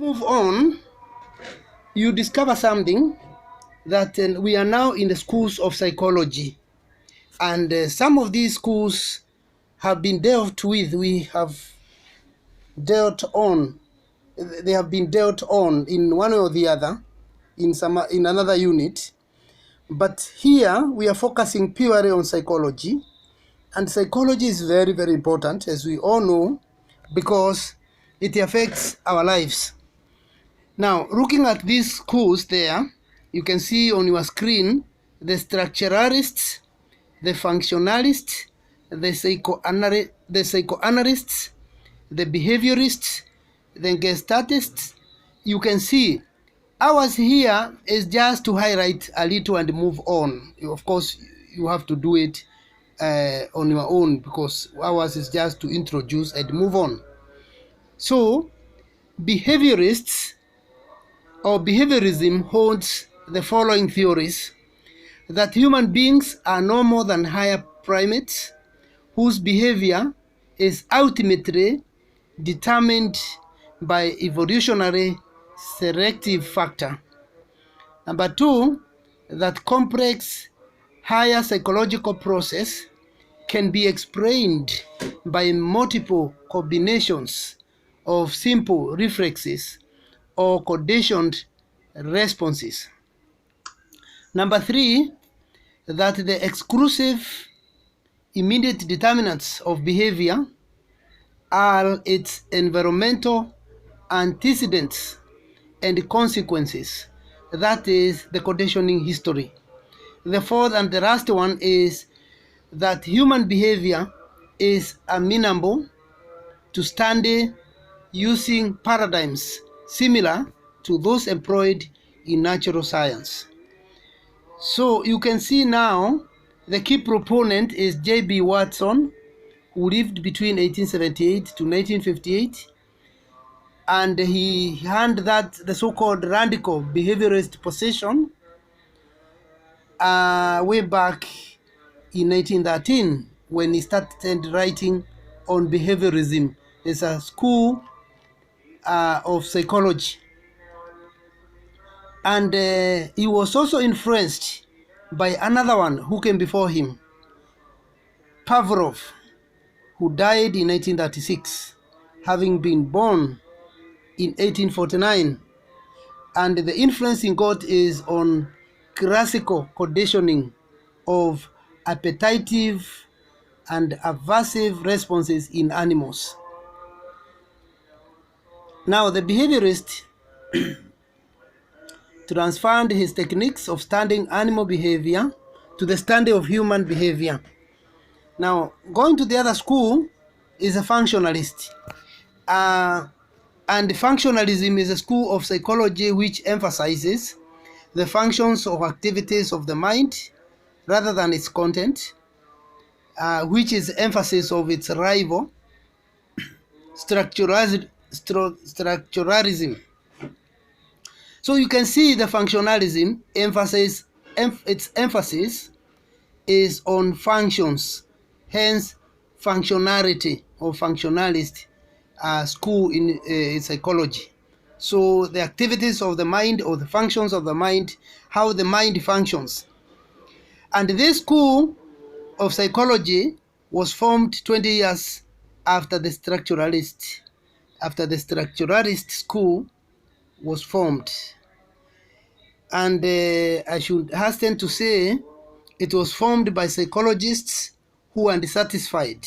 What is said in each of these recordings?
Move on, you discover something that we are now in the schools of psychology, and some of these schools have been dealt with. We have dealt on. They have been dealt on in one or the other, in another unit. But here we are focusing purely on psychology, and psychology is very, very important, as we all know, because it affects our lives. Now, looking at these schools there, you can see on your screen the structuralists, the functionalists, the psychoanalysts, the behaviorists, the gestaltists. You can see ours here is just to highlight a little and move on. Of course, you have to do it on your own, because ours is just to introduce and move on. So, behaviorists or behaviorism holds the following theories: that human beings are no more than higher primates whose behavior is ultimately determined by evolutionary selective factor. Number two, that complex higher psychological process can be explained by multiple combinations of simple reflexes or conditioned responses. Number three, that the exclusive immediate determinants of behavior are its environmental antecedents and consequences, that is the conditioning history. The fourth and the last one is that human behavior is amenable to study using paradigms similar to those employed in natural science. So you can see now the key proponent is J.B. Watson, who lived between 1878 to 1958, and he had that the so-called radical behaviorist position way back in 1913, when he started writing on behaviorism. It's a school of psychology. And he was also influenced by another one who came before him, Pavlov, who died in 1936, having been born in 1849. And the influence he got is on classical conditioning of appetitive and aversive responses in animals. Now, the behaviorist transferred his techniques of studying animal behavior to the study of human behavior. Now, going to the other school is a functionalist. And functionalism is a school of psychology which emphasizes the functions of activities of the mind rather than its content, which is emphasis of its rival, structuralism. So you can see the functionalism its emphasis is on functions, hence functionality or functionalist school in psychology. So the activities of the mind or the functions of the mind, how the mind functions. And this school of psychology was formed 20 years after the structuralist school was formed. And I should hasten to say it was formed by psychologists who were dissatisfied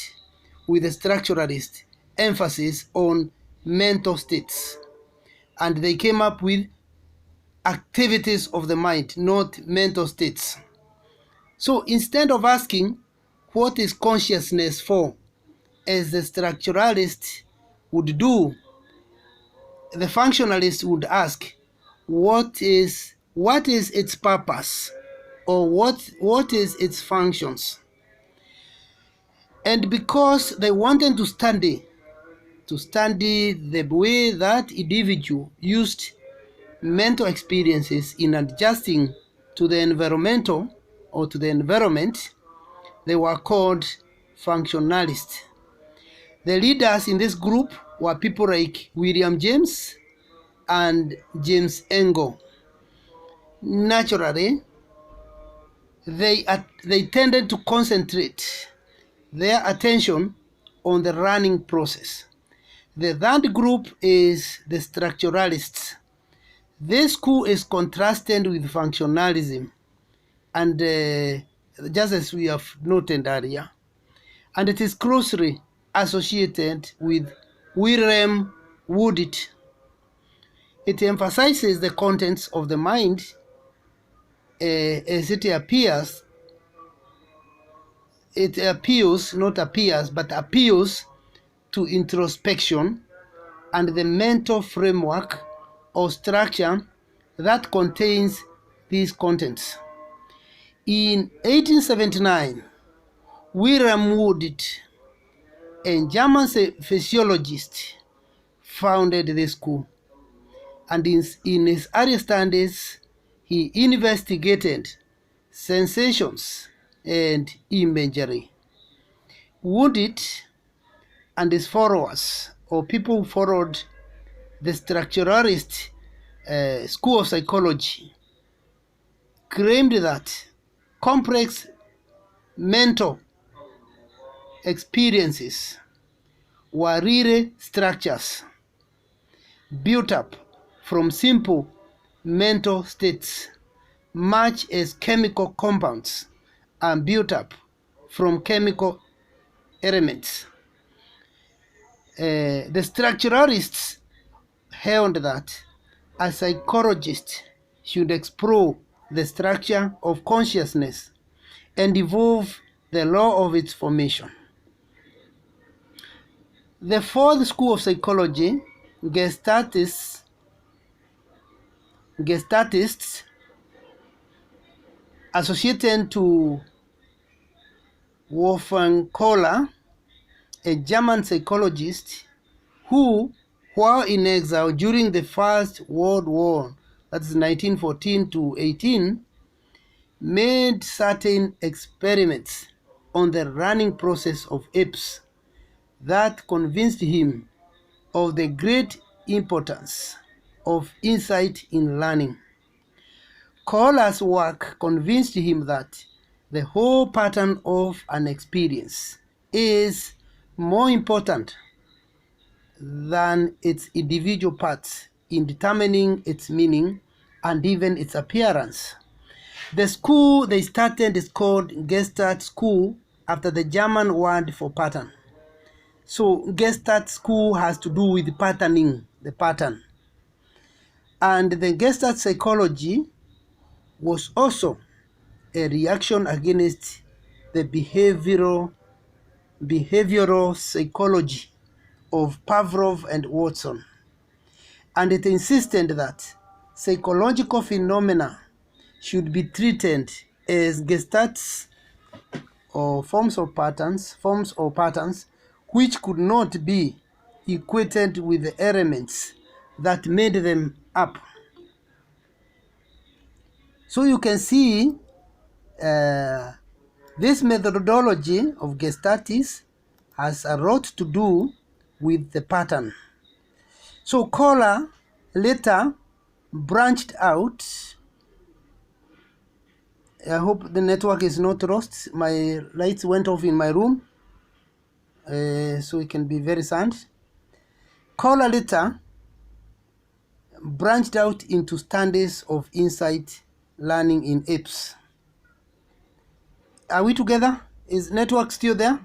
with the structuralist emphasis on mental states, and they came up with activities of the mind, not mental states. So instead of asking what is consciousness for, as the structuralist would do, the functionalist would ask what is its purpose, or what is its functions. And because they wanted to study the way that individual used mental experiences in adjusting to the environmental or to the environment, they were called functionalists. The leaders in this group were people like William James and James Engel. Naturally, they tended to concentrate their attention on the learning process. The third group is the structuralists. This school is contrasted with functionalism, and just as we have noted earlier, and it is closely associated with William Woodit. It emphasizes the contents of the mind as it appears. It appeals, not appears, but appeals to introspection and the mental framework or structure that contains these contents. In 1879, William Woodit, a German physiologist, founded the school, and in his early studies, he investigated sensations and imagery. Woodit and his followers, or people who followed the structuralist school of psychology, claimed that complex mental experiences were really structures built up from simple mental states, much as chemical compounds are built up from chemical elements. The structuralists held that a psychologist should explore the structure of consciousness and evolve the law of its formation. The fourth school of psychology, Gestatists, associated to Wolfgang Kohler, a German psychologist who, while in exile during the First World War, that's 1914 to 18, made certain experiments on the learning process of apes that convinced him of the great importance of insight in learning. Kohler's work convinced him that the whole pattern of an experience is more important than its individual parts in determining its meaning and even its appearance. The school they started is called Gestalt School, after the German word for pattern. So Gestalt School has to do with patterning, the pattern. And the Gestalt psychology was also a reaction against the behavioral psychology of Pavlov and Watson. And it insisted that psychological phenomena should be treated as gestalts or forms or patterns which could not be equated with the elements that made them up. So you can see this methodology of Gestaltists has a lot to do with the pattern. So Kohler later branched out. I hope the network is not lost. My lights went off in my room, so it can be very sad. Kohler later branched out into studies of insight learning in apes. Are we together? Is network still there?